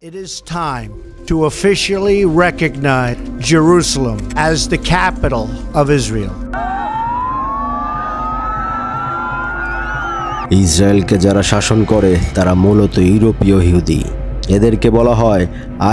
It is time to officially recognize Jerusalem as the capital of Israel. ইসরায়েলকে যারা শাসন করে তারা মূলত ইউরোপীয় ইহুদি। এদেরকে বলা হয়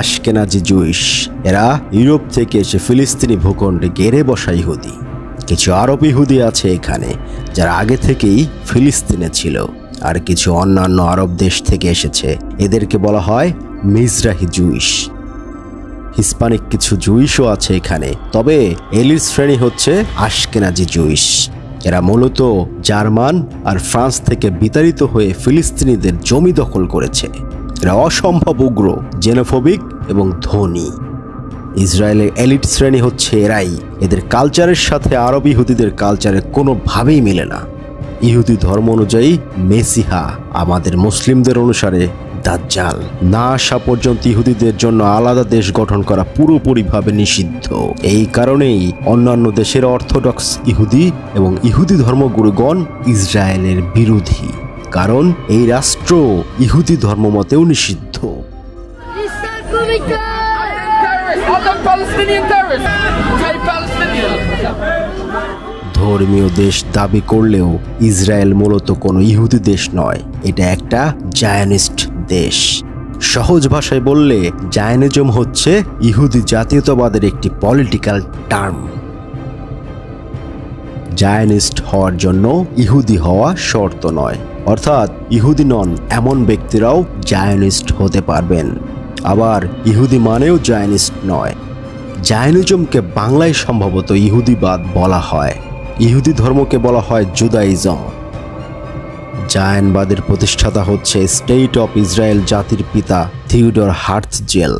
আশকেনাজি জুইশ। এরা ইউরোপ থেকে এসে ফিলিস্তিনি ভূখণ্ডে গেড়ে বসা ইহুদি। কিছু আরব ইহুদি আছে এখানে যারা আগে থেকেই ফিলিস্তিনে ছিল, আর কিছু অন্যান্য আরব দেশ থেকে এসেছে। এদেরকে বলা হয় মিজরাহি জুইশ। হিস্পানিক কিছু জুইশও আছে এখানে, তবে এলিট শ্রেণী হচ্ছে আশকেনাজি জুইশ। এরা মূলত জার্মান আর ফ্রান্স থেকে বিতাড়িত হয়ে ফিলিস্তিনিদের জমি দখল করেছে। এরা অসম্ভব উগ্র, জেনোফোবিক এবং ধনী। ইসরায়েলের এলিট শ্রেণী হচ্ছে এরাই। এদের কালচারের সাথে আরব ইহুদিদের কালচারে কোনোভাবেই মিলে না। ইহুদি ধর্ম অনুযায়ী মেসিহা, আমাদের মুসলিমদের অনুসারে দাজ্জাল, না আসা পর্যন্ত ইহুদিদের জন্য আলাদা দেশ গঠন করা পুরোপুরিভাবে নিষিদ্ধ। এই কারণেই অন্যান্য দেশের অর্থোডক্স ইহুদি এবং ইহুদি ধর্মগুরুগণ ইসরায়েলের বিরোধী, কারণ এই রাষ্ট্র ইহুদি ধর্মমতেও নিষিদ্ধ। ধর্মীয় দেশ দাবি করলেও ইসরায়েল মূলত কোনো ইহুদি দেশ নয়, এটা একটা জায়নিস্ট দেশ। সহজ ভাষায় বললে জায়নিজম হচ্ছে ইহুদি জাতীয়তাবাদের একটি পলিটিক্যাল টার্ম। জায়নিস্ট হওয়ার জন্য ইহুদি হওয়া শর্ত নয়, অর্থাৎ ইহুদি নন এমন ব্যক্তিরাও জায়নিস্ট হতে পারবেন। আবার ইহুদি মানেও জায়নিস্ট নয়। জায়নিজমকে বাংলায় সম্ভবত ইহুদিবাদ বলা হয়। ইহুদি ধর্মকে বলা হয় জুদাইজম। জায়নবাদের প্রতিষ্ঠাতা হচ্ছে স্টেট অফ ইসরায়েল জাতির পিতা থিওডর হার্টজেল,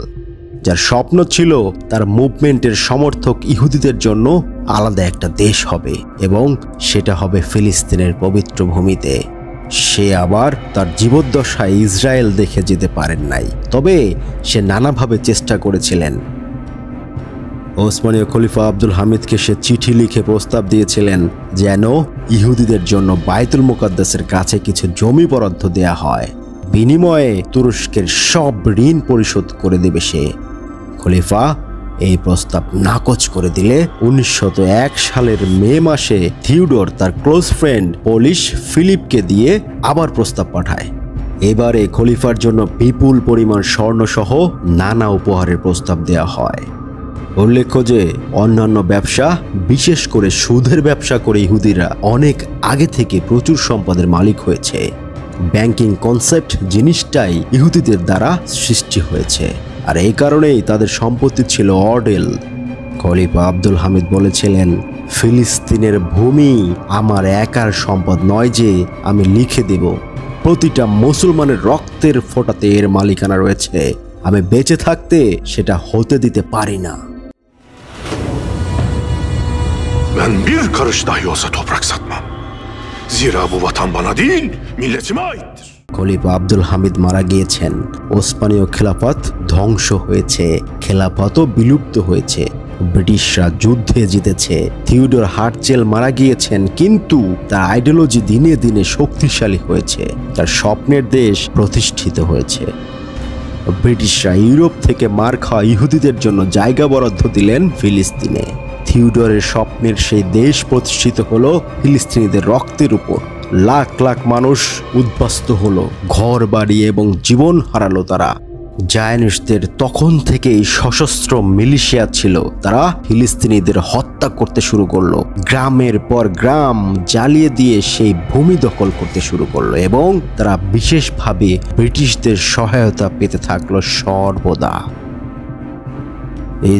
যার স্বপ্ন ছিল তার মুভমেন্টের সমর্থক ইহুদিদের জন্য আলাদা একটা দেশ হবে এবং সেটা হবে ফিলিস্তিনের পবিত্র ভূমিতে। সে আবার তার জীবদ্দশায় ইসরায়েল দেখে যেতে পারেন নাই, তবে সে নানাভাবে চেষ্টা করেছিলেন। ওসমানীয় খলিফা আব্দুল হামিদকে সে চিঠি লিখে প্রস্তাব দিয়েছিলেন যেন ইহুদিদের জন্য বাইতুল মুকাদ্দাসের কাছে কিছু জমি বরাদ্দ দেয়া হয়, বিনিময়ে তুরস্কের সব ঋণ পরিশোধ করে দেবে সে। খলিফা এই প্রস্তাব নাকচ করে দিলে 1901 সালের মে মাসে থিওডর তার ক্লোজ ফ্রেন্ড পোলিশ ফিলিপকে দিয়ে আবার প্রস্তাব পাঠায়। এবারে খলিফার জন্য বিপুল পরিমাণ স্বর্ণসহ নানা উপহারের প্রস্তাব দেয়া হয়। উল্লেখ্য যে অন্যান্য ব্যবসা, বিশেষ করে সুদের ব্যবসা করে ইহুদিরা অনেক আগে থেকে প্রচুর সম্পদের মালিক হয়েছে। ব্যাংকিং কনসেপ্ট জিনিসটাই ইহুদিদের দ্বারা সৃষ্টি হয়েছে, আর এই কারণেই তাদের সম্পত্তি ছিল অডেল। খলিফা আব্দুল হামিদ বলেছিলেন, ফিলিস্তিনের ভূমি আমার একার সম্পদ নয় যে আমি লিখে দেব, প্রতিটা মুসলমানের রক্তের ফোঁটাতে এর মালিকানা রয়েছে। আমি বেঁচে থাকতে সেটা হতে দিতে পারি না। Ben bir karış dahi olsa toprak satmam. Zira bu vatan bana değil, milletime aittir. খলিফা আব্দুল হামিদ মারা গিয়েছেন, ওসমানীয় খেলাফত ধ্বংস হয়েছে, খেলাফতও বিলুপ্ত হয়েছে, ব্রিটিশরা যুদ্ধে জিতেছে। থিওডর হার্টজেল মারা গিয়েছেন, কিন্তু তার আইডিওলজি দিনে দিনে শক্তিশালী হয়েছে, তার স্বপ্নের দেশ প্রতিষ্ঠিত হয়েছে। ব্রিটিশরা ইউরোপ থেকে মার খাওয়া ইহুদিদের জন্য জায়গা বরাদ্দ দিলেন ফিলিস্তিনে। থিওডরের স্বপ্নের সেই দেশ প্রতিষ্ঠিত হলো ফিলিস্তিনিদের রক্তের উপর। লাখ লাখ মানুষ উদ্বাস্তু হলো, ঘর বাড়ি এবং জীবন হারালো তারা। জায়নিস্টদের তখন থেকেই সশস্ত্র মিলিশিয়া ছিল, তারা ফিলিস্তিনিদের হত্যা করতে শুরু করলো, গ্রামের পর গ্রাম জ্বালিয়ে দিয়ে সেই ভূমি দখল করতে শুরু করলো, এবং তারা বিশেষভাবে ব্রিটিশদের সহায়তা পেতে থাকলো সর্বদা।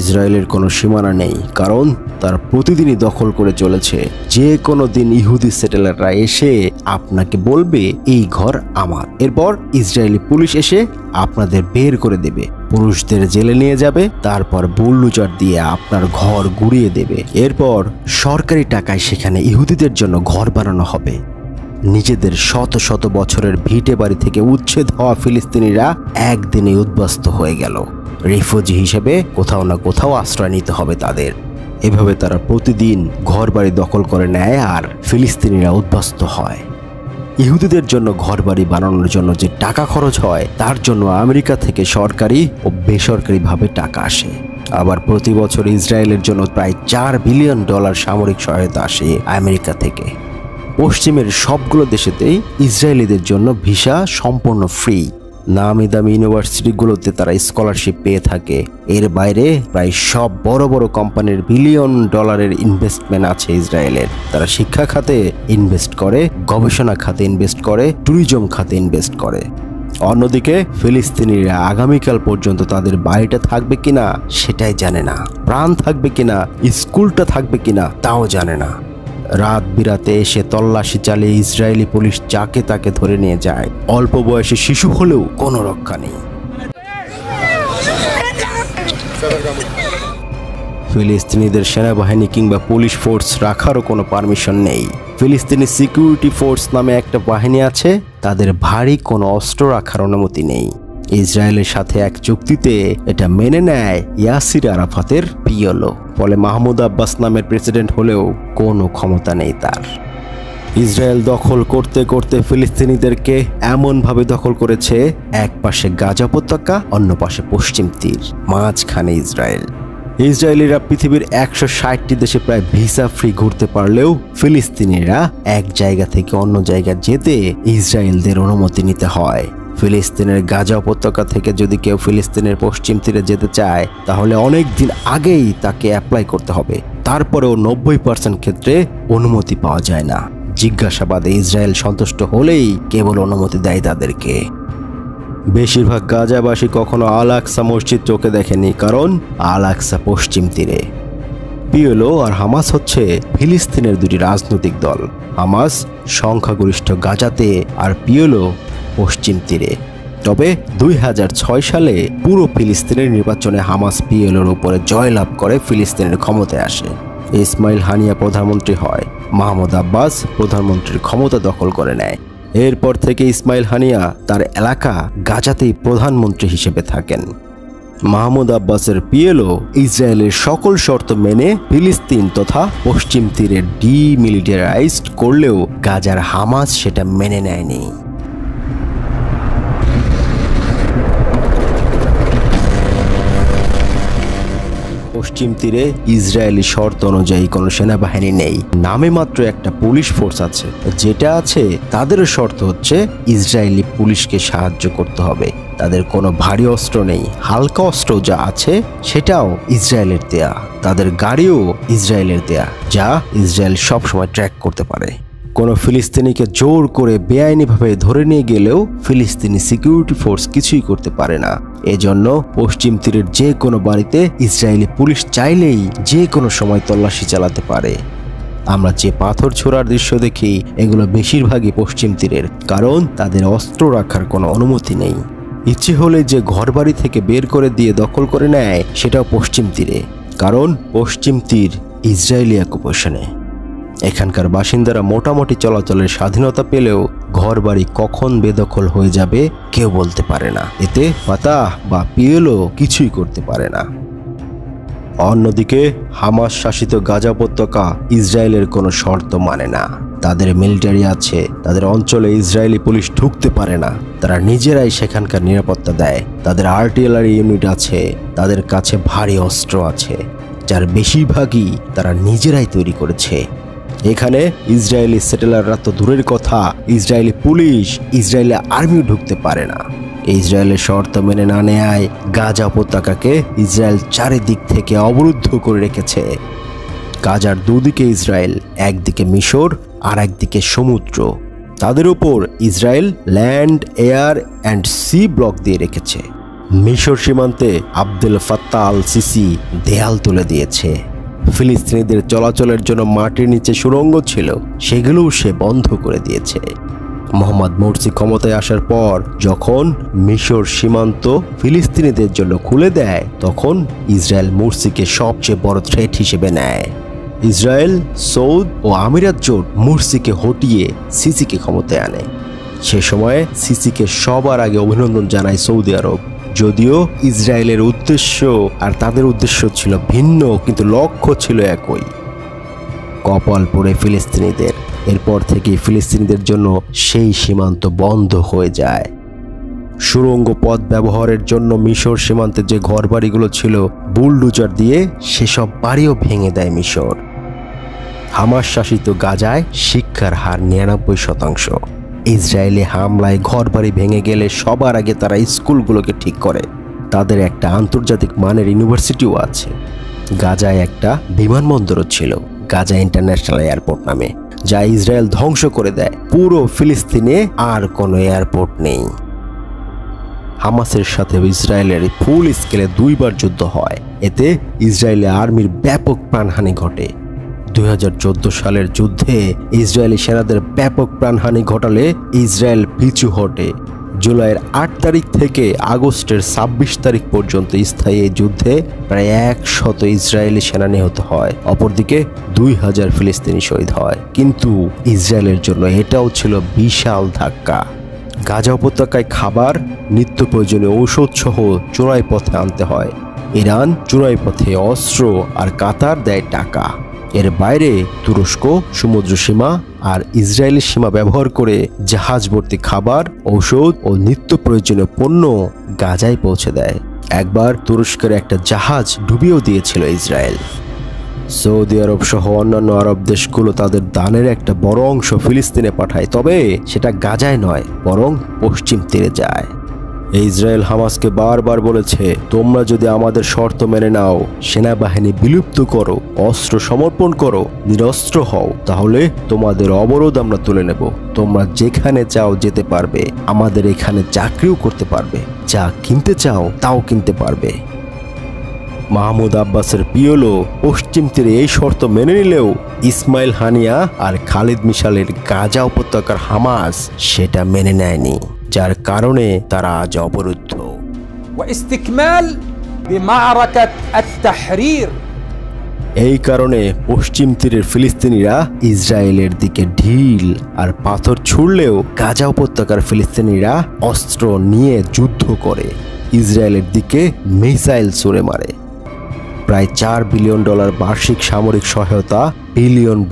ইসরায়েলের কোনো সীমানা নেই, কারণ তার প্রতিদিনই দখল করে চলেছে। যে কোনো দিন ইহুদি সেটেলাররা এসে আপনাকে বলবে এই ঘর আমার, এরপর ইসরায়েলি পুলিশ এসে আপনাদের বের করে দেবে, পুরুষদের জেলে নিয়ে যাবে, তারপর বুলডোজার দিয়ে আপনার ঘর গুড়িয়ে দেবে। এরপর সরকারি টাকায় সেখানে ইহুদিদের জন্য ঘর বানানো হবে। নিজেদের শত শত বছরের ভিটে বাড়ি থেকে উচ্ছেদ হওয়া ফিলিস্তিনিরা একদিনে উদ্বাস্ত হয়ে গেল। রিফিউজি হিসেবে কোথাও না কোথাও আশ্রয় নিতে হবে তাদের। এভাবে তারা প্রতিদিন ঘর বাড়ি দখল করে নেয় আর ফিলিস্তিনিরা উদ্বাস্ত হয়। ইহুদিদের জন্য ঘরবাড়ি বানানোর জন্য যে টাকা খরচ হয় তার জন্য আমেরিকা থেকে সরকারি ও বেসরকারিভাবে টাকা আসে। আবার প্রতি বছর ইসরায়েলের জন্য প্রায় $4 বিলিয়ন সামরিক সহায়তা আসে আমেরিকা থেকে। পশ্চিমের সবগুলো দেশেতেই ইসরায়েলিদের জন্য ভিসা সম্পূর্ণ ফ্রি। নামি দামি ইউনিভার্সিটিগুলোতে তারা স্কলারশিপ পেয়ে থাকে। এর বাইরে প্রায় সব বড় বড় কোম্পানির $1 বিলিয়ন ইনভেস্টমেন্ট আছে ইসরায়েলের। তারা শিক্ষা খাতে ইনভেস্ট করে, গবেষণা খাতে ইনভেস্ট করে, ট্যুরিজম খাতে ইনভেস্ট করে। অন্যদিকে ফিলিস্তিনিরা আগামীকাল পর্যন্ত তাদের বাড়িটা থাকবে কিনা সেটাই জানে না, প্রাণ থাকবে কিনা, স্কুলটা থাকবে কিনা তাও জানে না। রাত বিরাতে এসে তল্লাশি চালিয়ে ইসরায়েলি পুলিশ যাকে তাকে ধরে নিয়ে যায়। অল্প বয়সে শিশু হলেও কোনো রক্ষা নেই। ফিলিস্তিনিদের সেনাবাহিনী কিংবা পুলিশ ফোর্স রাখারও কোনো পারমিশন নেই। ফিলিস্তিনি সিকিউরিটি ফোর্স নামে একটা বাহিনী আছে, তাদের ভারী কোনো অস্ত্র রাখার অনুমতি নেই। ইসরায়েলের সাথে এক চুক্তিতে এটা মেনে নেয় ইয়াসির আরাফাতের পিএলও। ফলে মাহমুদ আব্বাস নামের প্রেসিডেন্ট হলেও কোনো ক্ষমতা নেই তার। ইসরায়েল দখল করতে করতে ফিলিস্তিনিদেরকে এমনভাবে দখল করেছে, এক পাশে গাজা উপত্যকা, অন্য পাশে পশ্চিম তীর, মাঝখানে ইসরায়েল। ইসরায়েলিরা পৃথিবীর 160টি দেশে প্রায় ভিসা ফ্রি ঘুরতে পারলেও ফিলিস্তিনিরা এক জায়গা থেকে অন্য জায়গায় যেতে ইসরায়েলদের অনুমতি নিতে হয়। ফিলিস্তিনের গাজা উপত্যকা থেকে যদি কেউ ফিলিস্তিনের পশ্চিম তীরে যেতে চায় তাহলে অনেক দিন আগেই তাকে অ্যাপ্লাই করতে হবে। তারপরেও 90% ক্ষেত্রে অনুমতি পাওয়া যায় না। জিজ্ঞাসাবাদে ইসরায়েল সন্তুষ্ট হলেই কেবল অনুমতি দেয় তাদেরকে। বেশিরভাগ গাজাবাসী কখনো আল আকসা মসজিদ চোখে দেখেনি, কারণ আল আকসা পশ্চিম তীরে। পিএলও আর হামাস হচ্ছে ফিলিস্তিনের দুটি রাজনৈতিক দল। হামাস সংখ্যাগরিষ্ঠ গাজাতে আর পিএলও পশ্চিম তীরে। তবে 2006 সালে পুরো ফিলিস্তিনের নির্বাচনে হামাস পিএলওর উপরে জয়লাভ করে ফিলিস্তিনের ক্ষমতায় আসে। ইসমাইল হানিয়া প্রধানমন্ত্রী হয়, মাহমুদ আব্বাস প্রধানমন্ত্রীর ক্ষমতা দখল করে নেয়। এরপর থেকে ইসমাইল হানিয়া তার এলাকা গাজাতেই প্রধানমন্ত্রী হিসেবে থাকেন। মাহমুদ আব্বাসের পিএলও ইসরায়েলের সকল শর্ত মেনে ফিলিস্তিন তথা পশ্চিম তীরে ডিমিলিটারাইজড করলেও গাজার হামাস সেটা মেনে নেয়নি। পশ্চিম তীরে ইসরায়েলি শর্ত অনুযায়ী কোনো সেনাবাহিনী নেই, নামে মাত্র একটা পুলিশ ফোর্স আছে। যেটা আছে তাদেরও শর্ত হচ্ছে ইসরায়েলি পুলিশকে সাহায্য করতে হবে। তাদের কোনো ভারী অস্ত্র নেই, হালকা অস্ত্র যা আছে সেটাও ইসরায়েলের দেয়া। তাদের গাড়িও ইসরায়েলের দেয়া, যা ইসরায়েল সবসময় ট্র্যাক করতে পারে। কোনো ফিলিস্তিনিকে জোর করে বেআইনিভাবে ধরে নিয়ে গেলেও ফিলিস্তিনি সিকিউরিটি ফোর্স কিছুই করতে পারে না। এজন্য পশ্চিম তীরের যে কোনো বাড়িতে ইসরায়েলি পুলিশ চাইলেই যে কোনো সময় তল্লাশি চালাতে পারে। আমরা যে পাথর ছোড়ার দৃশ্য দেখি এগুলো বেশিরভাগই পশ্চিম তীরের, কারণ তাদের অস্ত্র রাখার কোনো অনুমতি নেই। ইচ্ছে হলে যে ঘরবাড়ি থেকে বের করে দিয়ে দখল করে নেয় সেটাও পশ্চিম তীরে, কারণ পশ্চিম তীর ইসরায়েলি অকুপেশনে। এখানকার বাসিন্দারা মোটামুটি চলাচলের স্বাধীনতা পেলেও ঘরবাড়ি কখন বেদখল হয়ে যাবে কেউ বলতে পারে না। এতে ফাতাহ বা পিএলও কিছুই করতে পারে না। অন্যদিকে হামাস শাসিত গাজা উপত্যকা ইসরায়েলের কোনো শর্ত মানে না। তাদের মিলিটারি আছে, তাদের অঞ্চলে ইসরায়েলি পুলিশ ঢুকতে পারে না। তারা নিজেরাই সেখানকার নিরাপত্তা দেয়। তাদের আর্টিলারি ইউনিট আছে, তাদের কাছে ভারী অস্ত্র আছে, যার বেশিরভাগই তারা নিজেরাই তৈরি করেছে। এখানে ইসরায়েলি সেটেলাররা তো দূরের কথা, ইসরায়েলি পুলিশ, ইসরায়েলি আর্মিও ঢুকতে পারে না। ইসরায়েলের শর্ত মেনে না নেয় গাজা উপত্যকাকে ইসরায়েল চারিদিক থেকে অবরুদ্ধ করে রেখেছে। গাজার দুদিকে ইসরায়েল, একদিকে মিশর আর একদিকে সমুদ্র। তাদের উপর Israel land, air and sea block দিয়ে রেখেছে। মিশর সীমান্তে আব্দুল ফাত্তাহ আল সিসি দেয়াল তুলে দিয়েছে। ফিলিস্তিনিদের চলাচলের জন্য মাটির নিচে সুড়ঙ্গ ছিল, সেগুলোও সে বন্ধ করে দিয়েছে। মোহাম্মদ মুরসি ক্ষমতায় আসার পর যখন মিশর সীমান্ত ফিলিস্তিনিদের জন্য খুলে দেয়, তখন ইসরায়েল মুরসিকে সবচেয়ে বড় থ্রেট হিসেবে নেয়। ইসরায়েল, সৌদ ও আমিরাত জোট মুরসিকে হটিয়ে সিসিকে ক্ষমতায় আনে। সে সময়ে সিসিকে সবার আগে অভিনন্দন জানায় সৌদি আরব। যদিও ইসরায়েলের উদ্দেশ্য আর তাদের উদ্দেশ্য ছিল ভিন্ন, কিন্তু লক্ষ্য ছিল একই। কপাল পড়ে ফিলিস্তিনিদের। এরপর থেকে ফিলিস্তিনিদের জন্য সেই সীমান্ত বন্ধ হয়ে যায়। সুড়ঙ্গ পথ ব্যবহারের জন্য মিশর সীমান্তে যে ঘরবাড়িগুলো ছিল বুলডোজার দিয়ে সেসব বাড়িও ভেঙে দেয় মিশর। হামাস শাসিত গাজায় শিক্ষার হার ৯৯%। ইসরায়েলি হামলায় ঘরবাড়ি ভেঙে গেলে সবার আগে তারা স্কুলগুলোকে ঠিক করে। তাদের একটা আন্তর্জাতিক মানের ইউনিভার্সিটিও আছে। গাজায় একটা বিমানবন্দরও ছিল, গাজা ইন্টারন্যাশনাল এয়ারপোর্ট নামে, যা ইসরায়েল ধ্বংস করে দেয়। পুরো ফিলিস্তিনে আর কোনো এয়ারপোর্ট নেই। হামাসের সাথে ইসরায়েলের ফুল স্কেলে 2 বার যুদ্ধ হয়। এতে ইসরায়েলি আর্মির ব্যাপক প্রাণহানি ঘটে। 2014 সালের যুদ্ধে ইসরায়েলি সেনাদের ব্যাপক প্রাণহানি ঘটালে ইসরায়েল পিছু হটে। জুলাইয়ের 8 তারিখ থেকে আগস্টের 26 তারিখ পর্যন্ত স্থায়ী এই যুদ্ধে প্রায় 100 ইসরায়েলি সেনা নিহত হয়। অপরদিকে 2000 ফিলিস্তিনি শহীদ হয়। কিন্তু ইসরায়েলের জন্য এটাও ছিল বিশাল ধাক্কা। গাজা উপত্যকায় খাবার, নিত্য প্রয়োজনীয় ঔষধ সহ চোরাই পথে আনতে হয়। ইরান চোরাই পথে অস্ত্র আর কাতার দেয় টাকা। এর বাইরে তুরস্ক সমুদ্র সীমা আর ইসরায়েলি সীমা ব্যবহার করে জাহাজ ভর্তি খাবার, ঔষধ ও নিত্য প্রয়োজনীয় পণ্য গাজায় পৌঁছে দেয়। একবার তুরস্কের একটা জাহাজ ডুবিয়েও দিয়েছিল ইসরায়েল। সৌদি আরব সহ অন্যান্য আরব দেশগুলো তাদের দানের একটা বড় অংশ ফিলিস্তিনে পাঠায়, তবে সেটা গাজায় নয়, বরং পশ্চিম তীরে যায়। ইসরায়েল হামাসকে বারবার বলেছে, তোমরা যদি আমাদের শর্ত মেনে নাও, সেনাবাহিনী বিলুপ্ত করো, অস্ত্র সমর্পণ করো, নিরস্ত্র হও, তাহলে তোমাদের অবরোধ আমরা তুলে নেব। তোমরা যেখানে চাও যেতে পারবে, আমাদের এখানে চাকরিও করতে পারবে, যা কিনতে চাও তাও কিনতে পারবে। মাহমুদ আব্বাসের পিএলও পশ্চিম তীরে এই শর্ত মেনে নিলেও ইসমাইল হানিয়া আর খালিদ মিশালের গাজা উপত্যকার হামাস সেটা মেনে নেয়নি, যার কারণে তারা আজ অবরুদ্ধ। এই কারণে পশ্চিম তীরের ফিলিস্তিনিরা ইসরায়েলের দিকে ঢিল আর পাথর ছুড়লেও গাজা উপত্যকার ফিলিস্তিনিরা অস্ত্র নিয়ে যুদ্ধ করে, ইসরায়েলের দিকে মিসাইল ছুড়ে মারে। প্রায় $4 বিলিয়ন বার্ষিক সামরিক সহায়তা,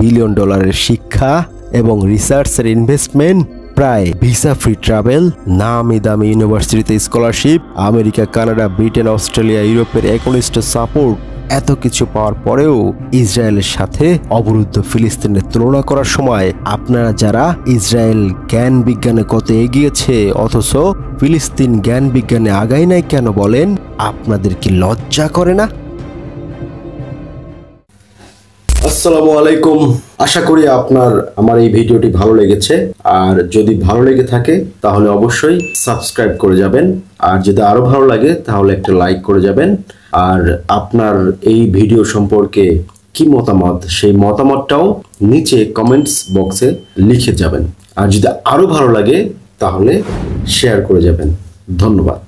বিলিয়ন ডলারের শিক্ষা এবং রিসার্চের ইনভেস্টমেন্ট, প্রায় ভিসা ফ্রি ট্রাভেল, নামি দামি ইউনিভার্সিটিতে scholarship, America, Canada, Britain, Australia, ইউরোপের 19টা সাপোর্ট, এত কিছু পাওয়ার পরেও ইসরায়েলের সাথে অবরুদ্ধ ফিলিস্তিনের তুলনা করার সময় আপনারা যারা ইসরায়েল জ্ঞান বিজ্ঞানে কত এগিয়েছে অথচ ফিলিস্তিন জ্ঞান বিজ্ঞানে আগায় নাই কেন বলেন? আপনাদের কি লজ্জা করে না? আসসালামু আলাইকুম। আশা করি আপনার আমার এই ভিডিওটি ভালো লেগেছে, আর যদি ভালো লেগে থাকে তাহলে অবশ্যই সাবস্ক্রাইব করে যাবেন, আর যদি আরো ভালো লাগে তাহলে একটা লাইক করে যাবেন। আর আপনার এই ভিডিও সম্পর্কে কি মতামত, সেই মতামতটাও নিচে কমেন্টস বক্সে লিখে যাবেন। আর যদি আরো ভালো লাগে তাহলে শেয়ার করে যাবেন। ধন্যবাদ।